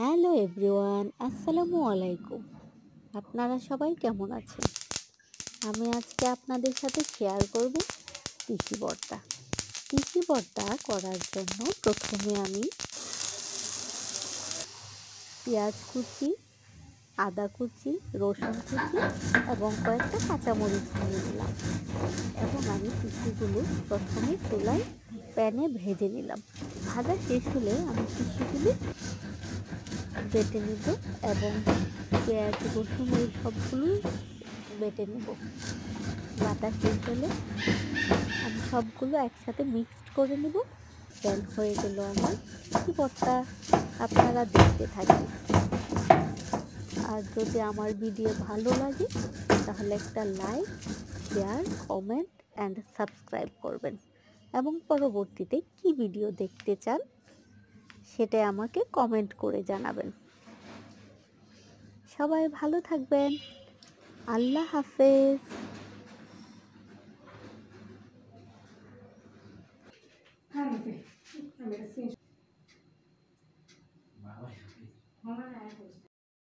Hello everyone, আসসালামু আলাইকুম। আপনারা সবাই কেমন আছেন? আমি আজকে আপনাদের সাথে শেয়ার করব তিসি ভর্তা। তিসি ভর্তা করার জন্য প্রথমে আমি পেঁয়াজ কুচি, আদা কুচি, রসুন কুচি এবং কয়েকটা কাঁচামরিচ নিয়ে নিলাম এবং আমি তিসিগুলো প্রথমে চুলায় প্যানে ভেজে নিলাম। ভাজা শেষ হলে আমি তিসিগুলো বেটে নিব এবং পেঁয়াজ রসুন এই সবগুলো বেটে নেব। বাটা শেষ হলে আমি সবগুলো একসাথে মিক্সড করে নেব। দেন হয়ে গেল আমার তিসি ভর্তা। আপনারা দেখতে থাকেন। আর যদি আমার ভিডিও ভালো লাগে তাহলে একটা like, share, comment and subscribe করবেন এবং পরবর্তীতে কি ভিডিও দেখতে চান সেটা আমাকে কমেন্ট করে জানাবেন। সবাই ভালো থাকবেন। আল্লাহ হাফেজ।